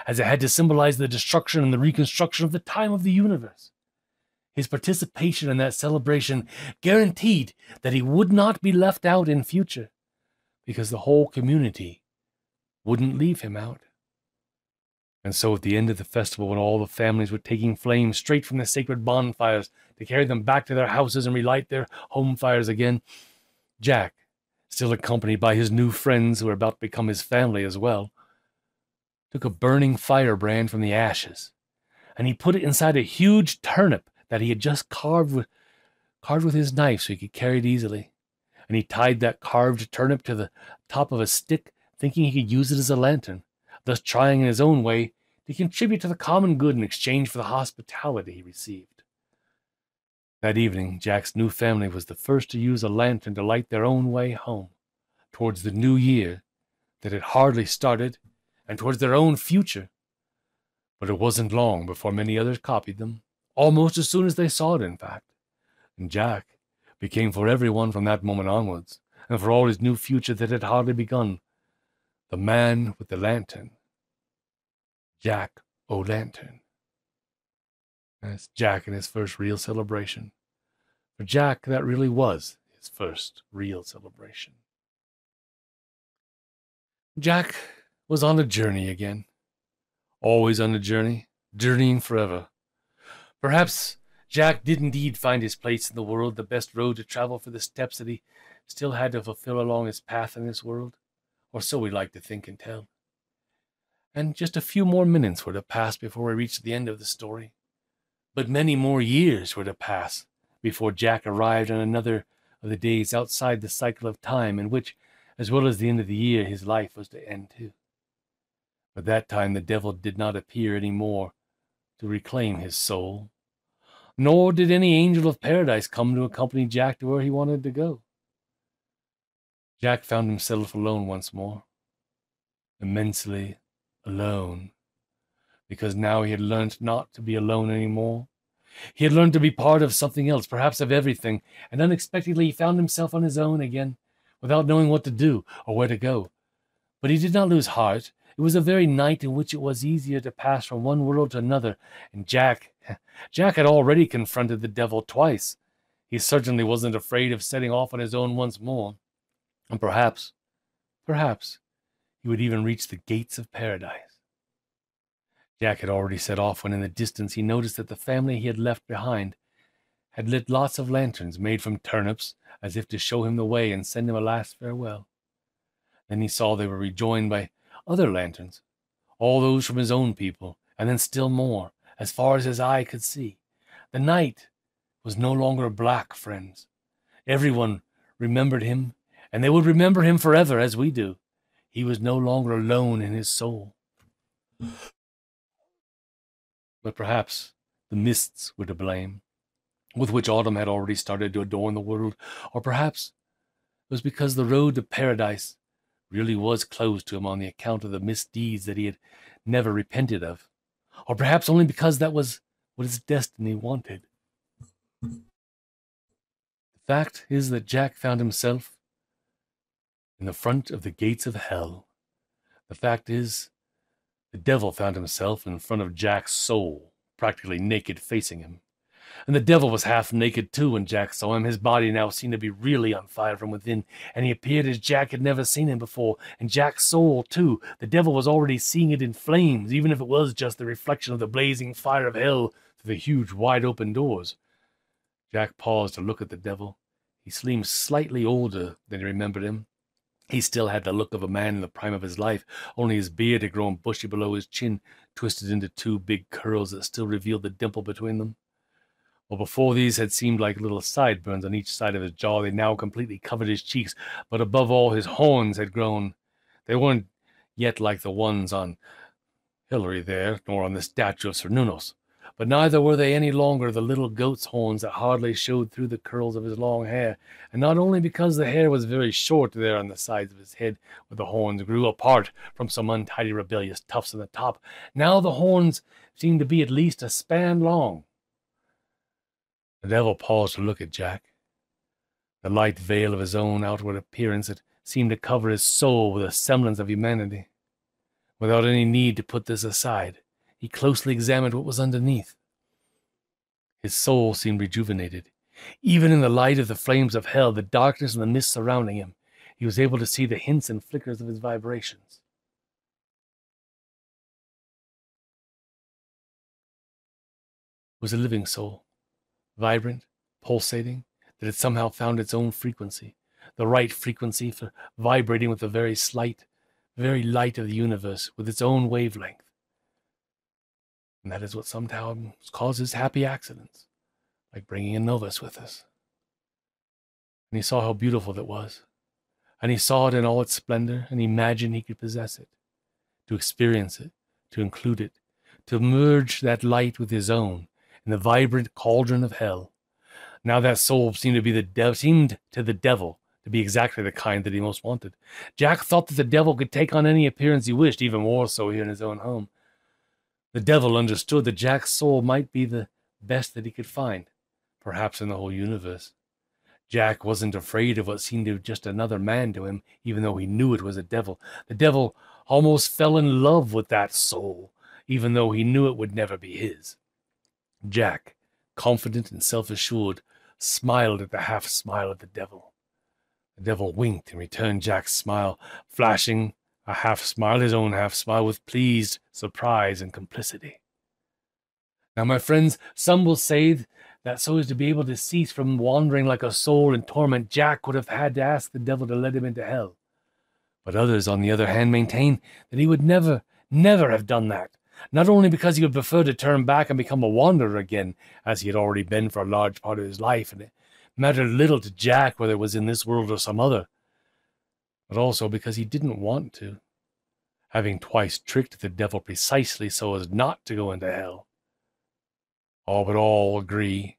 as it had to symbolize the destruction and the reconstruction of the time of the universe. His participation in that celebration guaranteed that he would not be left out in future, because the whole community wouldn't leave him out. And so at the end of the festival, when all the families were taking flames straight from the sacred bonfires to carry them back to their houses and relight their home fires again, Jack, still accompanied by his new friends who were about to become his family as well, took a burning firebrand from the ashes, and he put it inside a huge turnip that he had just carved with his knife so he could carry it easily. And he tied that carved turnip to the top of a stick, thinking he could use it as a lantern, thus trying in his own way to contribute to the common good in exchange for the hospitality he received. That evening, Jack's new family was the first to use a lantern to light their own way home, towards the new year that had hardly started, and towards their own future. But it wasn't long before many others copied them, almost as soon as they saw it, in fact. And Jack became for everyone from that moment onwards, and for all his new future that had hardly begun, the man with the lantern. Jack O'Lantern. That's Jack in his first real celebration. For Jack, that really was his first real celebration. Jack was on a journey again. Always on a journey, journeying forever. Perhaps Jack did indeed find his place in the world, the best road to travel for the steps that he still had to fulfill along his path in this world, or so we like to think and tell. And just a few more minutes were to pass before we reached the end of the story. But many more years were to pass before Jack arrived on another of the days outside the cycle of time in which, as well as the end of the year, his life was to end too. But that time the devil did not appear any more to reclaim his soul, nor did any angel of paradise come to accompany Jack to where he wanted to go. Jack found himself alone once more, immensely alone, because now he had learned not to be alone any more. He had learned to be part of something else, perhaps of everything, and unexpectedly he found himself on his own again, without knowing what to do or where to go. But he did not lose heart. It was a very night in which it was easier to pass from one world to another, and Jack had already confronted the devil twice. He certainly wasn't afraid of setting off on his own once more. And perhaps, he would even reach the gates of paradise. Jack had already set off when in the distance he noticed that the family he had left behind had lit lots of lanterns made from turnips, as if to show him the way and send him a last farewell. Then he saw they were rejoined by other lanterns, all those from his own people, and then still more, as far as his eye could see. The night was no longer black, friends. Everyone remembered him, and they would remember him forever, as we do. He was no longer alone in his soul. But perhaps the mists were to blame, with which autumn had already started to adorn the world, or perhaps it was because the road to paradise really was closed to him on the account of the misdeeds that he had never repented of, or perhaps only because that was what his destiny wanted. The fact is that Jack found himself in the front of the gates of hell. The fact is, the devil found himself in front of Jack's soul, practically naked, facing him. And the devil was half naked too when Jack saw him. His body now seemed to be really on fire from within, and he appeared as Jack had never seen him before. And Jack's soul too, the devil was already seeing it in flames, even if it was just the reflection of the blazing fire of hell through the huge wide open doors. Jack paused to look at the devil. He seemed slightly older than he remembered him. He still had the look of a man in the prime of his life, only his beard had grown bushy below his chin, twisted into two big curls that still revealed the dimple between them. Well, before these had seemed like little sideburns on each side of his jaw, they now completely covered his cheeks, but above all his horns had grown. They weren't yet like the ones on Hilary there, nor on the statue of Cernunnos, but neither were they any longer the little goat's horns that hardly showed through the curls of his long hair, and not only because the hair was very short there on the sides of his head, where the horns grew apart from some untidy rebellious tufts on the top. Now the horns seemed to be at least a span long. The devil paused to look at Jack. The light veil of his own outward appearance had seemed to cover his soul with a semblance of humanity. Without any need to put this aside, he closely examined what was underneath. His soul seemed rejuvenated. Even in the light of the flames of hell, the darkness and the mist surrounding him, he was able to see the hints and flickers of his vibrations. It was a living soul, vibrant, pulsating, that had somehow found its own frequency, the right frequency for vibrating with the very light of the universe, with its own wavelength. And that is what sometimes causes happy accidents, like bringing a novice with us. And he saw how beautiful that was, and he saw it in all its splendor, and he imagined he could possess it, to experience it, to include it, to merge that light with his own in the vibrant cauldron of hell. Now that soul seemed to the devil to be exactly the kind that he most wanted. Jack thought that the devil could take on any appearance he wished, even more so here in his own home. The devil understood that Jack's soul might be the best that he could find, perhaps in the whole universe. Jack wasn't afraid of what seemed to be just another man to him, even though he knew it was a devil. The devil almost fell in love with that soul, even though he knew it would never be his. Jack, confident and self-assured, smiled at the half-smile of the devil. The devil winked and returned Jack's smile, flashing a half-smile, his own half-smile, with pleased surprise and complicity. Now, my friends, some will say that so as to be able to cease from wandering like a soul in torment, Jack would have had to ask the devil to let him into hell. But others, on the other hand, maintain that he would never have done that, not only because he would prefer to turn back and become a wanderer again, as he had already been for a large part of his life, and it mattered little to Jack whether it was in this world or some other, but also because he didn't want to, having twice tricked the devil precisely so as not to go into hell. All but all agree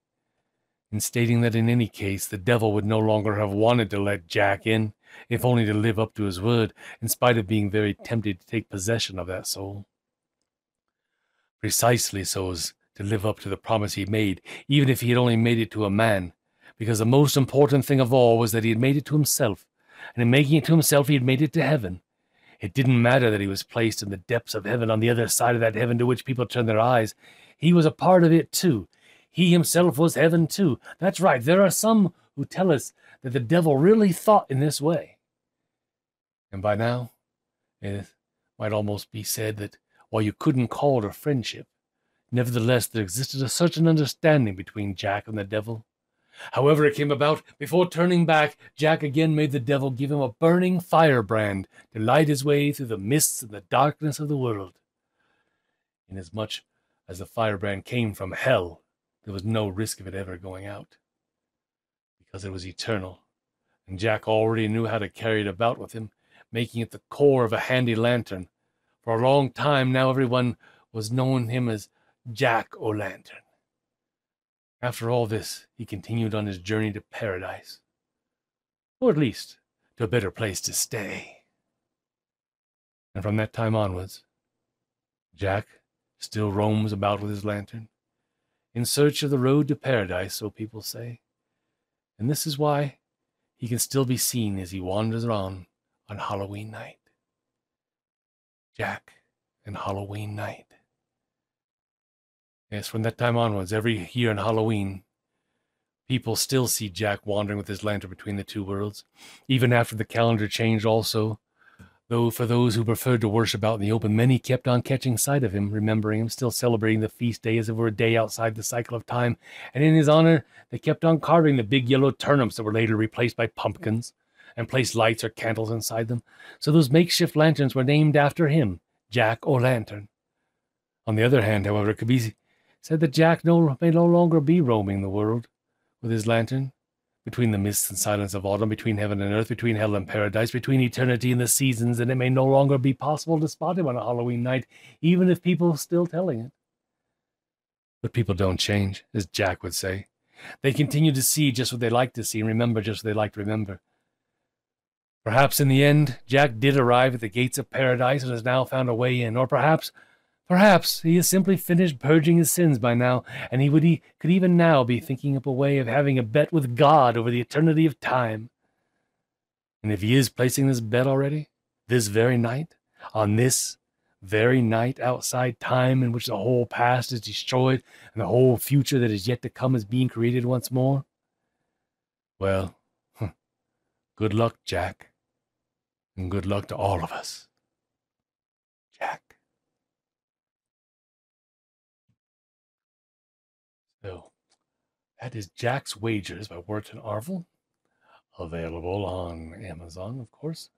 in stating that in any case the devil would no longer have wanted to let Jack in, if only to live up to his word, in spite of being very tempted to take possession of that soul. Precisely so as to live up to the promise he made, even if he had only made it to a man, because the most important thing of all was that he had made it to himself, and in making it to himself he had made it to heaven. It didn't matter that he was placed in the depths of heaven, on the other side of that heaven to which people turn their eyes. He was a part of it too. He himself was heaven too. That's right, there are some who tell us that the devil really thought in this way. And by now, it might almost be said that while you couldn't call it a friendship, nevertheless there existed a certain understanding between Jack and the devil. However it came about, before turning back, Jack again made the devil give him a burning firebrand to light his way through the mists and the darkness of the world. Inasmuch as the firebrand came from hell, there was no risk of it ever going out, because it was eternal, and Jack already knew how to carry it about with him, making it the core of a handy lantern. For a long time now everyone was knowing him as Jack-o'-lantern. After all this, he continued on his journey to paradise, or at least to a better place to stay. And from that time onwards, Jack still roams about with his lantern, in search of the road to paradise, so people say. And this is why he can still be seen as he wanders on Halloween night. Jack and Halloween night. Yes, from that time onwards, every year on Halloween, people still see Jack wandering with his lantern between the two worlds, even after the calendar changed also. Though for those who preferred to worship out in the open, many kept on catching sight of him, remembering him, still celebrating the feast day as if it were a day outside the cycle of time, and in his honor, they kept on carving the big yellow turnips that were later replaced by pumpkins, and placed lights or candles inside them. So those makeshift lanterns were named after him, Jack-o'-lantern. On the other hand, however, it could be said that Jack may no longer be roaming the world with his lantern, between the mists and silence of autumn, between heaven and earth, between hell and paradise, between eternity and the seasons, and it may no longer be possible to spot him on a Halloween night, even if people are still telling it. But people don't change, as Jack would say. They continue to see just what they like to see and remember just what they like to remember. Perhaps in the end, Jack did arrive at the gates of paradise and has now found a way in, or perhaps he has simply finished purging his sins by now, and he could even now be thinking up a way of having a bet with God over the eternity of time. And if he is placing this bet already, this very night, on this very night outside time in which the whole past is destroyed and the whole future that is yet to come is being created once more, well, good luck, Jack, and good luck to all of us. Jack. So, that is Jack's Wagers by Wirton Arvel, available on Amazon, of course.